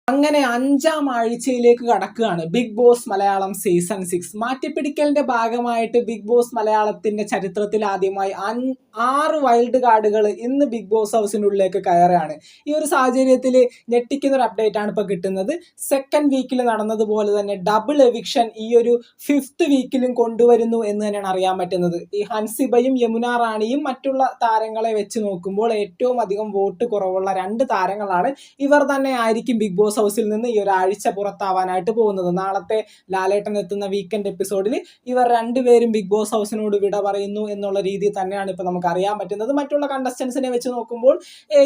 അങ്ങനെ 5-ാം ആഴ്ചയിലേക്ക് കടക്കുകയാണ് big boss Malayalam season 6. മാറ്റിപ്പിടിക്കലിന്റെ ഭാഗമായിട്ട് ബിഗ് ബോസ് മലയാളത്തിന്റെ ചരിത്രത്തിൽ ആദ്യമായി 6 വൈൽഡ് കാർഡുകൾ ഇന്ന് ബിഗ് ബോസ് ഹൗസിനുള്ളിലേക്ക് കയറുകയാണ്. ഈ ഒരു സാഹചര്യത്തിൽ ഞെട്ടിക്കുന്ന ഒരു അപ്ഡേറ്റ് ആണ് ഇപ്പോൾ കിട്ടുന്നത്. സെക്കൻഡ് വീക്കിൽ നടന്നതുപോലെ തന്നെ ഡബിൾ എവിക്ഷൻ ഈ ഒരു 5th വീക്കിലും കൊണ്ടുവരുന്നു എന്ന് തന്നെയാണ് അറിയാൻ പറ്റുന്നത്. ഈ ഹൻസിബയും യമുന റാണിയും മറ്റുള്ള താരങ്ങളെ വെച്ച് നോക്കുമ്പോൾ ഏറ്റവും അധികം വോട്ട് കുറവുള്ള 2 താരങ്ങളാണ്. ഇവർ തന്നെ ആയിരിക്കും ബിഗ് ബോസ് ഹൗസിൽ നിന്ന് ഈ ഒരാഴ്ച പുറത്താവാനായിട്ട് പോകുന്നത്. നാളത്തെ ലാലേട്ടൻ എത്തുന്ന വീക്കെൻഡ് എപ്പിസോഡിൽ ഇവർ രണ്ടുപേരും ബിഗ് ബോസ് ഹൗസിനോട് വിട പറയുന്നു എന്നുള്ള രീതി തന്നെയാണ് ഇപ്പോൾ നമുക്ക് അറിയാൻ പറ്റുന്നത്. മറ്റുള്ള കണ്ടസ്റ്റൻസിനെ വെച്ച് നോക്കുമ്പോൾ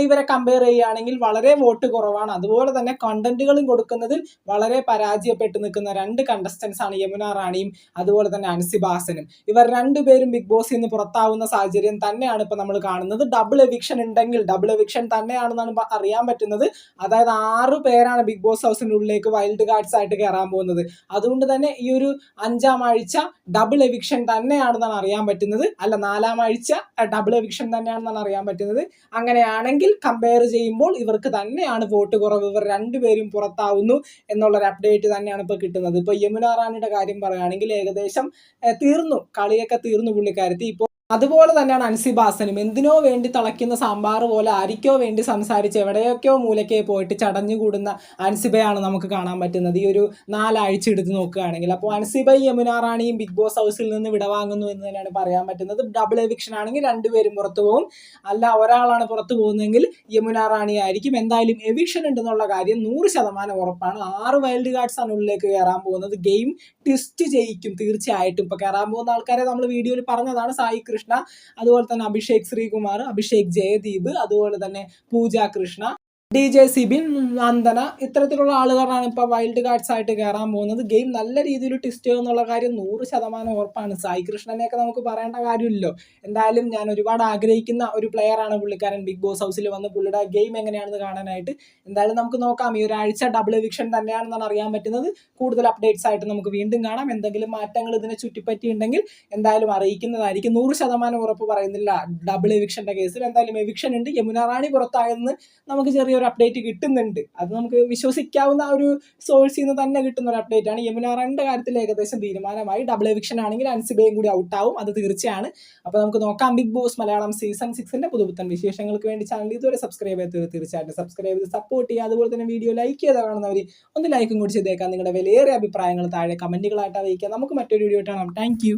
ഇവരെ കമ്പയർ ചെയ്യുകയാണെങ്കിൽ വളരെ വോട്ട് കുറവാണ്. അതുപോലെ തന്നെ കണ്ടന്റുകളും കൊടുക്കുന്നതിൽ വളരെ പരാജയപ്പെട്ട് നിൽക്കുന്ന 2 കണ്ടസ്റ്റൻസ് ആണ് യമുന റാണിയും അതുപോലെ തന്നെ അൻസിബ ഹസനും. ഇവർ രണ്ടുപേരും ബിഗ് ബോസിൽ നിന്ന് പുറത്താവുന്ന സാഹചര്യം തന്നെയാണ് ഇപ്പോൾ നമ്മൾ കാണുന്നത്. ഡബിൾ എവിക്ഷൻ ഉണ്ടെങ്കിൽ ഡബിൾ എവിക്ഷൻ തന്നെയാണെന്നാണ് അറിയാൻ പറ്റുന്നത്. അതായത് 6 പേരാണ് ബിഗ് ബോസ് ഹൗസിന്റെ ഉള്ളിലേക്ക് വൈൽഡ് കാർഡ്സ് ആയിട്ട് കയറാൻ പോകുന്നത്. അതുകൊണ്ട് തന്നെ ഈ ഒരു 5-ാം ആഴ്ച ഡബിൾ എവിക്ഷൻ തന്നെയാണെന്നാണ് അറിയാൻ പറ്റുന്നത്. അല്ല, 4-ാം ആഴ്ച ഡബിൾ എവിക്ഷൻ തന്നെയാണെന്നാണ് അറിയാൻ പറ്റുന്നത്. അങ്ങനെയാണെങ്കിൽ കമ്പയർ ചെയ്യുമ്പോൾ ഇവർക്ക് തന്നെയാണ് വോട്ട് കുറവ്. ഇവർ രണ്ടുപേരും പുറത്താവുന്നു എന്നുള്ളൊരു അപ്ഡേറ്റ് തന്നെയാണ് ഇപ്പോൾ കിട്ടുന്നത്. ഇപ്പോൾ യമുന റാണിയുടെ കാര്യം പറയുകയാണെങ്കിൽ ഏകദേശം തീർന്നു, കളിയൊക്കെ തീർന്നു പുള്ളിക്കാരത്തി. ഇപ്പോൾ അതുപോലെ തന്നെയാണ് അൻസിബ ഹസനും. എന്തിനോ വേണ്ടി തിളയ്ക്കുന്ന സാമ്പാർ പോലെ ആരിക്കോ വേണ്ടി സംസാരിച്ച് എവിടെയൊക്കെയോ മൂലയ്ക്ക് പോയിട്ട് ചടഞ്ഞുകൂടുന്ന അൻസിബയാണ് നമുക്ക് കാണാൻ പറ്റുന്നത് ഈ ഒരു 4 ആഴ്ച എടുത്ത് നോക്കുകയാണെങ്കിൽ. അപ്പോൾ അൻസിബയും യമുന റാണിയും ബിഗ് ബോസ് ഹൗസിൽ നിന്ന് വിടവാങ്ങുന്നു എന്ന് തന്നെയാണ് പറയാൻ പറ്റുന്നത്. ഡബിൾ എവിക്ഷൻ ആണെങ്കിൽ 2 പേരും പുറത്തു പോകും. അല്ല, ഒരാളാണ് പുറത്തു പോകുന്നതെങ്കിൽ യമുന റാണി ആയിരിക്കും. എന്തായാലും എവിക്ഷൻ ഉണ്ടെന്നുള്ള കാര്യം 100% ഉറപ്പാണ്. 6 വൈൽഡ് കാർഡ്സ് ആണ് ഉള്ളിലേക്ക് കയറാൻ പോകുന്നത്. ഗെയിം ട്വിസ്റ്റ് ചെയ്യിക്കും തീർച്ചയായിട്ടും. ഇപ്പോൾ കയറാൻ പോകുന്ന ആൾക്കാരെ നമ്മൾ വീഡിയോയിൽ പറഞ്ഞതാണ്. സായി കൃഷ്ണ, അതുപോലെ തന്നെ അഭിഷേക് ശ്രീകുമാർ, അഭിഷേക് ജയദീപ്, അതുപോലെ തന്നെ പൂജ കൃഷ്ണ, DJ സിബിൻ, നന്ദന, ഇത്തരത്തിലുള്ള ആളുകളാണ് ഇപ്പോൾ വൈൽഡ് കാർഡ്സ് ആയിട്ട് കയറാൻ പോകുന്നത്. ഗെയിം നല്ല രീതിയിൽ ട്വിസ്റ്റ് ചെയ്യുമെന്നുള്ള കാര്യം 100% ഉറപ്പാണ്. സായി കൃഷ്ണനെയൊക്കെ നമുക്ക് പറയേണ്ട കാര്യമില്ലല്ലോ. എന്തായാലും ഞാൻ ഒരുപാട് ആഗ്രഹിക്കുന്ന ഒരു പ്ലെയറാണ് പുള്ളിക്കാരൻ. ബിഗ് ബോസ് ഹൗസിൽ വന്ന് പുള്ളിയുടെ ഗെയിം എങ്ങനെയാണെന്ന് കാണാനായിട്ട് എന്തായാലും നമുക്ക് നോക്കാം. ഈ ഒരാഴ്ച ഡബിൾ എവിക്ഷൻ തന്നെയാണെന്നാണ് അറിയാൻ പറ്റുന്നത്. കൂടുതൽ അപ്ഡേറ്റ്സ് ആയിട്ട് നമുക്ക് വീണ്ടും കാണാം. എന്തെങ്കിലും മാറ്റങ്ങൾ ഇതിനെ ചുറ്റിപ്പറ്റിയുണ്ടെങ്കിൽ എന്തായാലും അറിയിക്കുന്നതായിരിക്കും. 100% ഉറപ്പ് പറയുന്നില്ല ഡബിൾ എവിക്ഷൻ്റെ കേസിൽ. എന്തായാലും എവിക്ഷൻ ഉണ്ട്. യമുന റാണി പുറത്തായെന്ന് നമുക്ക് ചെറിയ അപ്ഡേറ്റ് കിട്ടുന്നുണ്ട്. അത് നമുക്ക് വിശ്വസിക്കാവുന്ന ഒരു സോഴ്സിൽ നിന്ന് തന്നെ കിട്ടുന്ന ഒരു അപ്ഡേറ്റ് ആണ്. യമുന റാണിയുടെ കാര്യത്തിൽ ഏകദേശം തീരുമാനമായി. ഡബിൾ എവിക്ഷൻ ആണെങ്കിൽ അൻസിബയും കൂടി ഔട്ടാവും, അത് തീർച്ചയാണ്. അപ്പോൾ നമുക്ക് നോക്കാം. ബിഗ് ബോസ് മലയാളം സീസൺ 6ന്റെ പുതുപുത്തൻ വിശേഷങ്ങൾക്ക് വേണ്ടി ചാനൽ ഇതുവരെ സബ്സ്ക്രൈബ് ചെയ്ത് തീർച്ചയായിട്ടും സബ്സ്ക്രൈബ് ചെയ്ത് സപ്പോർട്ട് ചെയ്യുക. അതുപോലെ തന്നെ വീഡിയോ ലൈക്ക് ചെയ്ത് കാണുന്നവർ ഒന്ന് ലൈക്കും കൂടി ചെയ്തേക്കാം. നിങ്ങളുടെ വിലയേറിയ അഭിപ്രായങ്ങൾ താഴെ കമന്റുകളായിട്ട് അറിയിക്കുക. നമുക്ക് മറ്റൊരു വീഡിയോ കാണാം. Thank you.